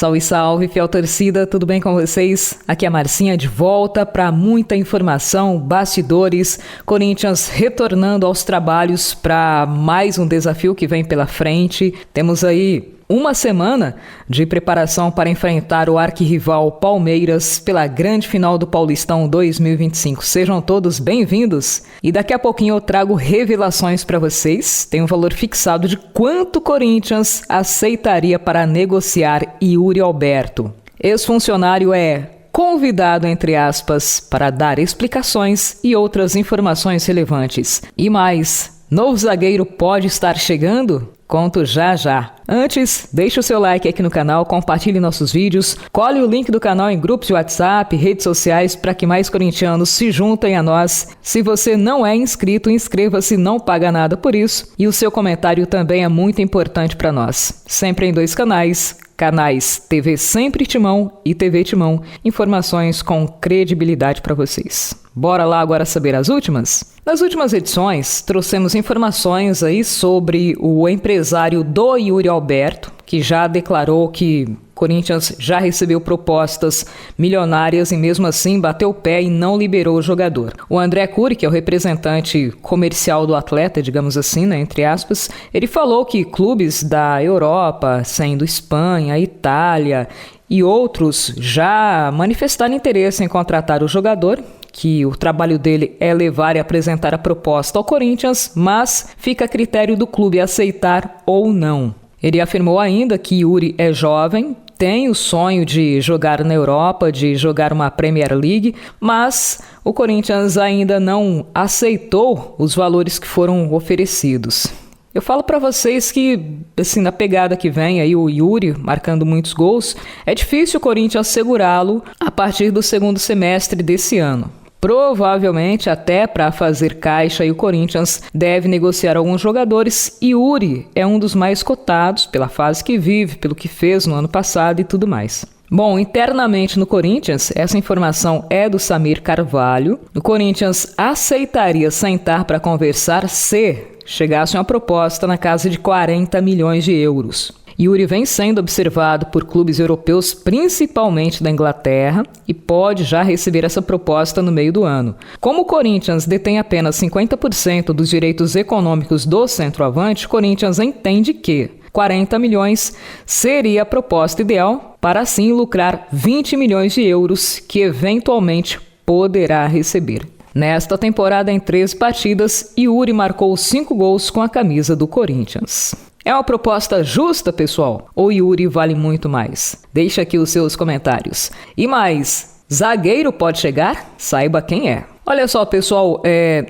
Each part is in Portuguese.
Salve, salve, fiel torcida, tudo bem com vocês? Aqui é a Marcinha de volta para muita informação, bastidores, Corinthians retornando aos trabalhos para mais um desafio que vem pela frente. Temos aí uma semana de preparação para enfrentar o arquirrival Palmeiras pela grande final do Paulistão 2025. Sejam todos bem-vindos e daqui a pouquinho eu trago revelações para vocês. Tem um valor fixado de quanto o Corinthians aceitaria para negociar Yuri Alberto. Ex-funcionário é convidado, entre aspas, para dar explicações e outras informações relevantes. E mais, novo zagueiro pode estar chegando? Conto já já. Antes, deixe o seu like aqui no canal, compartilhe nossos vídeos, colhe o link do canal em grupos de WhatsApp, redes sociais para que mais corintianos se juntem a nós. Se você não é inscrito, inscreva-se, não paga nada por isso. E o seu comentário também é muito importante para nós. Sempre em dois canais TV Sempre Timão e TV Timão. Informações com credibilidade para vocês. Bora lá agora saber as últimas? Nas últimas edições, trouxemos informações aí sobre o empresário do Yuri Alberto, que já declarou que Corinthians já recebeu propostas milionárias e mesmo assim bateu o pé e não liberou o jogador. O André Cury, que é o representante comercial do atleta, digamos assim, né, entre aspas, ele falou que clubes da Europa, sendo Espanha, Itália e outros, já manifestaram interesse em contratar o jogador, que o trabalho dele é levar e apresentar a proposta ao Corinthians, mas fica a critério do clube aceitar ou não. Ele afirmou ainda que Yuri é jovem, tem o sonho de jogar na Europa, de jogar uma Premier League, mas o Corinthians ainda não aceitou os valores que foram oferecidos. Eu falo para vocês que, assim, na pegada que vem aí o Yuri marcando muitos gols, é difícil o Corinthians segurá-lo a partir do segundo semestre desse ano. Provavelmente até para fazer caixa e o Corinthians deve negociar alguns jogadores e Yuri é um dos mais cotados pela fase que vive, pelo que fez no ano passado e tudo mais. Bom, internamente no Corinthians, essa informação é do Samir Carvalho. O Corinthians aceitaria sentar para conversar se chegasse uma proposta na casa de 40 milhões de euros. Yuri vem sendo observado por clubes europeus, principalmente da Inglaterra, e pode já receber essa proposta no meio do ano. Como o Corinthians detém apenas 50% dos direitos econômicos do centroavante, o Corinthians entende que 40 milhões seria a proposta ideal para assim lucrar 20 milhões de euros que eventualmente poderá receber. Nesta temporada, em 13 partidas, Yuri marcou 5 gols com a camisa do Corinthians. É uma proposta justa, pessoal? Ou Yuri vale muito mais? Deixa aqui os seus comentários. E mais, zagueiro pode chegar? Saiba quem é. Olha só, pessoal,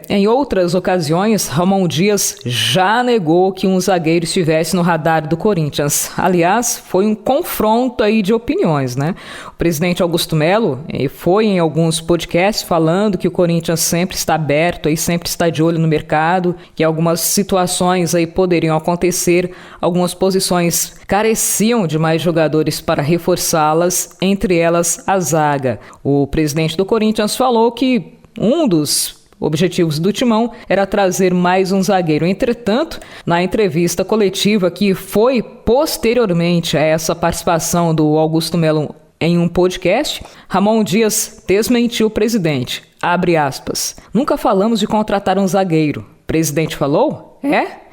em outras ocasiões, Ramon Dias já negou que um zagueiro estivesse no radar do Corinthians. Aliás, foi um confronto aí de opiniões, né? O presidente Augusto Melo foi em alguns podcasts falando que o Corinthians sempre está aberto, aí sempre está de olho no mercado, que algumas situações aí poderiam acontecer, algumas posições careciam de mais jogadores para reforçá-las, entre elas a zaga. O presidente do Corinthians falou que um dos objetivos do Timão era trazer mais um zagueiro. Entretanto, na entrevista coletiva que foi posteriormente a essa participação do Augusto Melo em um podcast, Ramon Dias desmentiu o presidente. Abre aspas. Nunca falamos de contratar um zagueiro. O presidente falou?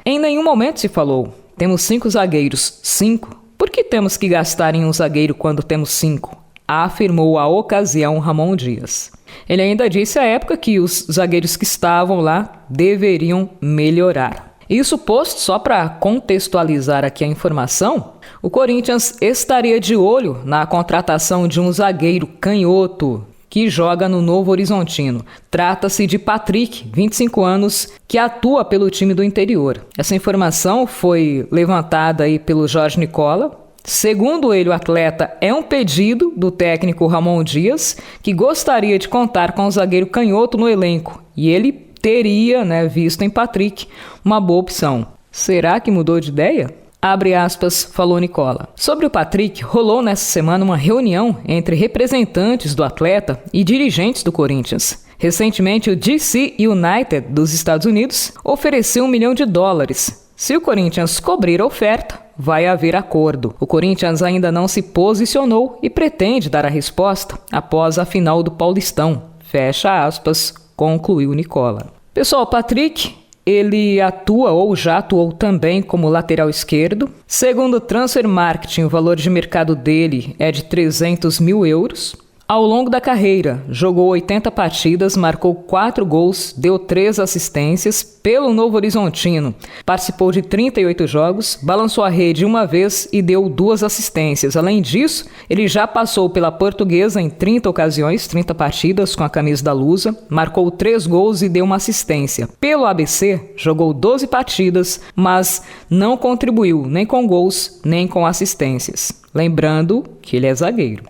Em nenhum momento se falou. Temos 5 zagueiros. 5? Por que temos que gastar em um zagueiro quando temos 5? Afirmou à ocasião Ramon Dias. Ele ainda disse à época que os zagueiros que estavam lá deveriam melhorar. Isso posto, só para contextualizar aqui a informação, o Corinthians estaria de olho na contratação de um zagueiro canhoto que joga no Novo Horizontino. Trata-se de Patrick, 25 anos, que atua pelo time do interior. Essa informação foi levantada aí pelo Jorge Nicola. Segundo ele, o atleta é um pedido do técnico Ramon Dias, que gostaria de contar com o zagueiro canhoto no elenco, e ele teria, visto em Patrick uma boa opção. Será que mudou de ideia? Abre aspas, falou Nicola. Sobre o Patrick, rolou nessa semana uma reunião entre representantes do atleta e dirigentes do Corinthians. Recentemente, o DC United dos Estados Unidos ofereceu $1 milhão. Se o Corinthians cobrir a oferta, vai haver acordo. O Corinthians ainda não se posicionou e pretende dar a resposta após a final do Paulistão. Fecha aspas, concluiu Nicola. Pessoal, Patrick, ele atua ou já atuou também como lateral esquerdo. Segundo o Transfer Marketing, o valor de mercado dele é de 300 mil euros. Ao longo da carreira, jogou 80 partidas, marcou 4 gols, deu 3 assistências pelo Novo Horizontino. Participou de 38 jogos, balançou a rede uma vez e deu 2 assistências. Além disso, ele já passou pela Portuguesa em 30 ocasiões, 30 partidas com a camisa da Lusa, marcou 3 gols e deu uma assistência. Pelo ABC, jogou 12 partidas, mas não contribuiu nem com gols, nem com assistências. Lembrando que ele é zagueiro.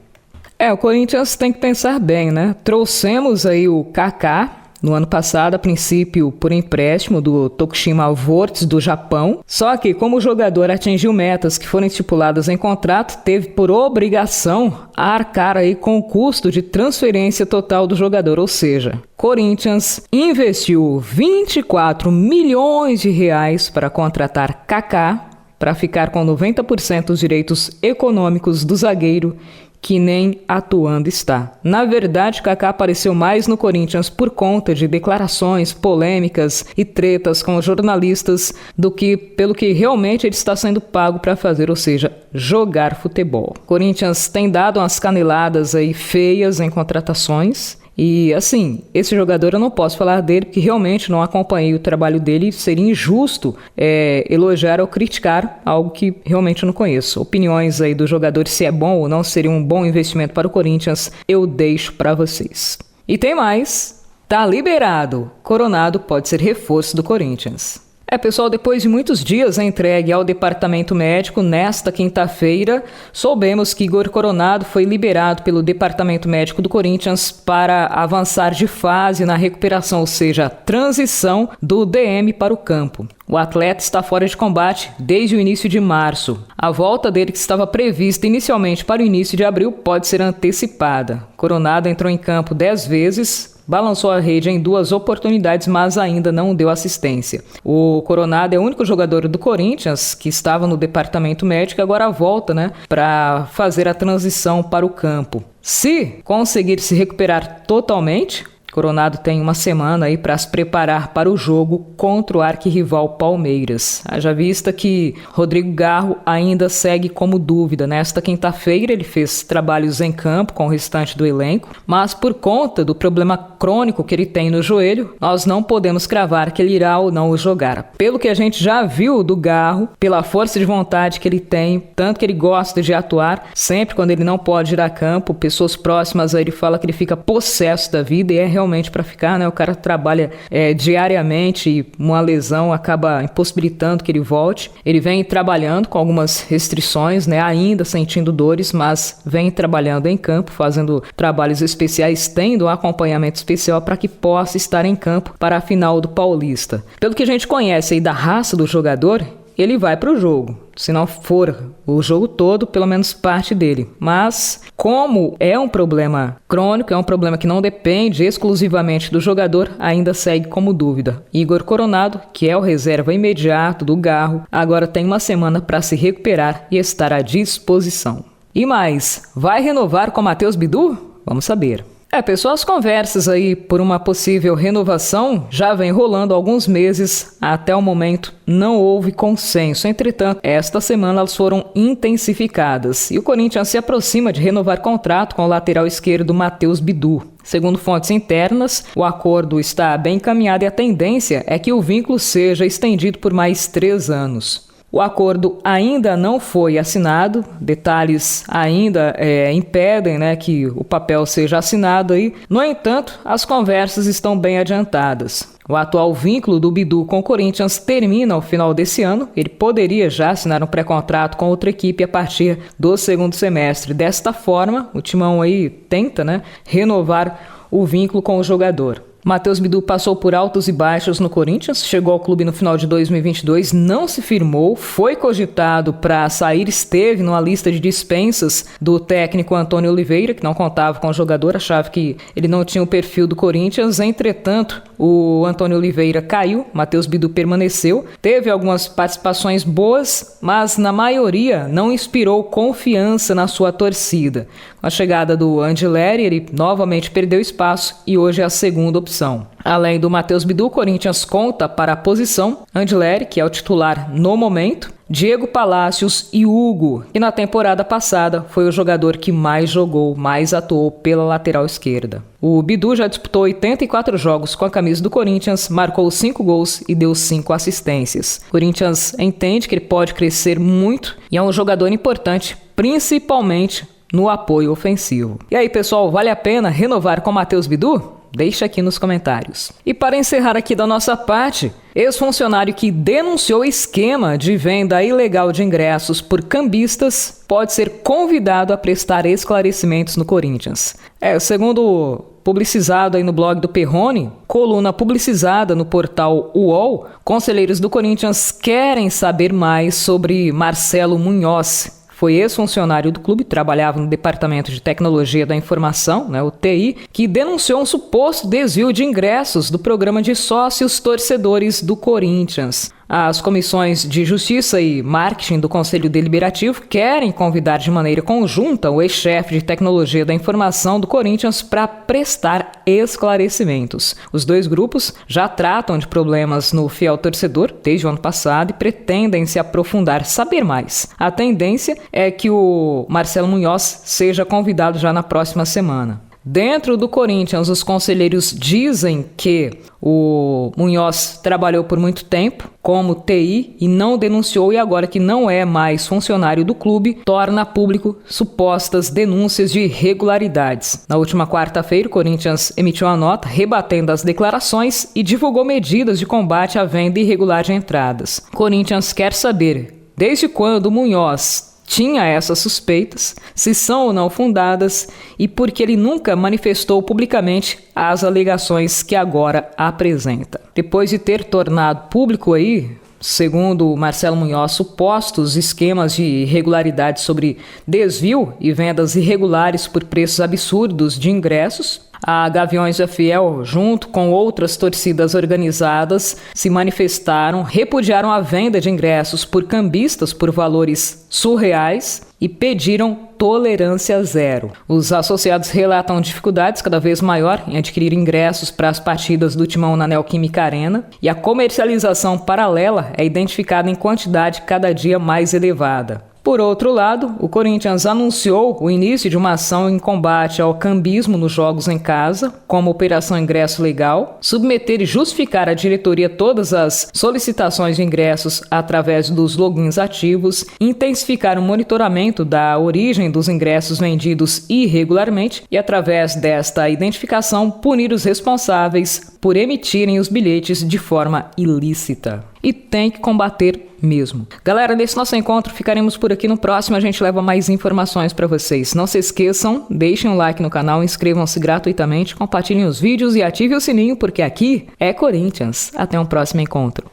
O Corinthians tem que pensar bem, né? Trouxemos aí o Kaká no ano passado, a princípio por empréstimo do Tokushima Vortis do Japão. Só que, como o jogador atingiu metas que foram estipuladas em contrato, teve por obrigação a arcar aí com o custo de transferência total do jogador. Ou seja, Corinthians investiu 24 milhões de reais para contratar Kaká, para ficar com 90% dos direitos econômicos do zagueiro, que nem atuando está. Na verdade, Kaká apareceu mais no Corinthians por conta de declarações polêmicas e tretas com jornalistas do que pelo que realmente ele está sendo pago para fazer, ou seja, jogar futebol. Corinthians tem dado umas caneladas aí feias em contratações. E assim, esse jogador eu não posso falar dele porque realmente não acompanhei o trabalho dele. Seria injusto elogiar ou criticar algo que realmente eu não conheço. Opiniões aí dos jogadores, se é bom ou não, seria um bom investimento para o Corinthians, eu deixo para vocês. E tem mais, tá liberado, Coronado pode ser reforço do Corinthians. Pessoal, depois de muitos dias entregue ao departamento médico, nesta quinta-feira, soubemos que Igor Coronado foi liberado pelo departamento médico do Corinthians para avançar de fase na recuperação, ou seja, a transição do DM para o campo. O atleta está fora de combate desde o início de março. A volta dele, que estava prevista inicialmente para o início de abril, pode ser antecipada. Coronado entrou em campo 10 vezes, balançou a rede em 2 oportunidades, mas ainda não deu assistência. O Coronado é o único jogador do Corinthians que estava no departamento médico e agora volta, para fazer a transição para o campo. Se conseguir se recuperar totalmente, Coronado tem uma semana aí para se preparar para o jogo contra o arquirrival Palmeiras. Haja vista que Rodrigo Garro ainda segue como dúvida. Nesta quinta-feira ele fez trabalhos em campo com o restante do elenco, mas por conta do problema crônico que ele tem no joelho, nós não podemos cravar que ele irá ou não jogar. Pelo que a gente já viu do Garro, pela força de vontade que ele tem, tanto que ele gosta de atuar, sempre quando ele não pode ir a campo, pessoas próximas a ele falam que ele fica possesso da vida e é realmente para ficar, o cara trabalha diariamente e uma lesão acaba impossibilitando que ele volte. Ele vem trabalhando com algumas restrições, ainda sentindo dores, mas vem trabalhando em campo, fazendo trabalhos especiais, tendo um acompanhamento especial para que possa estar em campo para a final do Paulista. Pelo que a gente conhece aí da raça do jogador, ele vai para o jogo. Se não for o jogo todo, pelo menos parte dele. Mas, como é um problema crônico, é um problema que não depende exclusivamente do jogador, ainda segue como dúvida. Igor Coronado, que é o reserva imediato do Garro, agora tem uma semana para se recuperar e estar à disposição. E mais, vai renovar com Matheus Bidu? Vamos saber. Pessoal, as conversas aí por uma possível renovação já vem rolando há alguns meses. Até o momento não houve consenso. Entretanto, esta semana elas foram intensificadas e o Corinthians se aproxima de renovar contrato com o lateral esquerdo Matheus Bidu. Segundo fontes internas, o acordo está bem encaminhado e a tendência é que o vínculo seja estendido por mais 3 anos. O acordo ainda não foi assinado, detalhes ainda impedem que o papel seja assinado aí. No entanto, as conversas estão bem adiantadas. O atual vínculo do Bidu com o Corinthians termina ao final desse ano. Ele poderia já assinar um pré-contrato com outra equipe a partir do segundo semestre. Desta forma, o Timão aí tenta renovar o vínculo com o jogador. Matheus Bidu passou por altos e baixos no Corinthians, chegou ao clube no final de 2022, não se firmou, foi cogitado para sair, esteve numa lista de dispensas do técnico Antônio Oliveira, que não contava com o jogador, achava que ele não tinha o perfil do Corinthians. Entretanto, o Antônio Oliveira caiu, Matheus Bidu permaneceu, teve algumas participações boas, mas na maioria não inspirou confiança na sua torcida. Com a chegada do Andileri, ele novamente perdeu espaço e hoje é a segunda opção. Além do Matheus Bidu, o Corinthians conta para a posição Andileri, que é o titular no momento, Diego Palacios e Hugo, que na temporada passada foi o jogador que mais jogou, mais atuou pela lateral esquerda. O Bidu já disputou 84 jogos com a camisa do Corinthians, marcou 5 gols e deu 5 assistências. O Corinthians entende que ele pode crescer muito e é um jogador importante, principalmente no apoio ofensivo. E aí, pessoal, vale a pena renovar com o Matheus Bidu? Deixa aqui nos comentários. E para encerrar aqui da nossa parte, ex-funcionário que denunciou esquema de venda ilegal de ingressos por cambistas pode ser convidado a prestar esclarecimentos no Corinthians. Segundo publicizado aí no blog do Perrone, coluna publicizada no portal UOL, conselheiros do Corinthians querem saber mais sobre Marcelo Munhoz. Foi ex-funcionário do clube, trabalhava no Departamento de Tecnologia da Informação, o TI, que denunciou um suposto desvio de ingressos do programa de sócios torcedores do Corinthians. As comissões de Justiça e Marketing do Conselho Deliberativo querem convidar de maneira conjunta o ex-chefe de Tecnologia da Informação do Corinthians para prestar esclarecimentos. Os dois grupos já tratam de problemas no fiel torcedor desde o ano passado e pretendem se aprofundar, saber mais. A tendência é que o Marcelo Munhoz seja convidado já na próxima semana. Dentro do Corinthians, os conselheiros dizem que o Munhoz trabalhou por muito tempo como TI e não denunciou, e agora que não é mais funcionário do clube, torna público supostas denúncias de irregularidades. Na última quarta-feira, o Corinthians emitiu uma nota rebatendo as declarações e divulgou medidas de combate à venda irregular de entradas. O Corinthians quer saber desde quando o Munhoz tinha essas suspeitas, se são ou não fundadas e por que ele nunca manifestou publicamente as alegações que agora apresenta. Depois de ter tornado público aí, segundo Marcelo Munhoz, supostos esquemas de irregularidade sobre desvio e vendas irregulares por preços absurdos de ingressos, a Gaviões da Fiel, junto com outras torcidas organizadas, se manifestaram, repudiaram a venda de ingressos por cambistas por valores surreais e pediram tolerância zero. Os associados relatam dificuldades cada vez maior em adquirir ingressos para as partidas do Timão na Neoquímica Arena e a comercialização paralela é identificada em quantidade cada dia mais elevada. Por outro lado, o Corinthians anunciou o início de uma ação em combate ao cambismo nos jogos em casa, como Operação Ingresso Legal, submeter e justificar à diretoria todas as solicitações de ingressos através dos logins ativos, intensificar o monitoramento da origem dos ingressos vendidos irregularmente e, através desta identificação, punir os responsáveis por emitirem os bilhetes de forma ilícita. E tem que combater mesmo. Galera, nesse nosso encontro ficaremos por aqui. No próximo a gente leva mais informações para vocês. Não se esqueçam, deixem um like no canal, inscrevam-se gratuitamente, compartilhem os vídeos e ativem o sininho, porque aqui é Corinthians. Até um próximo encontro.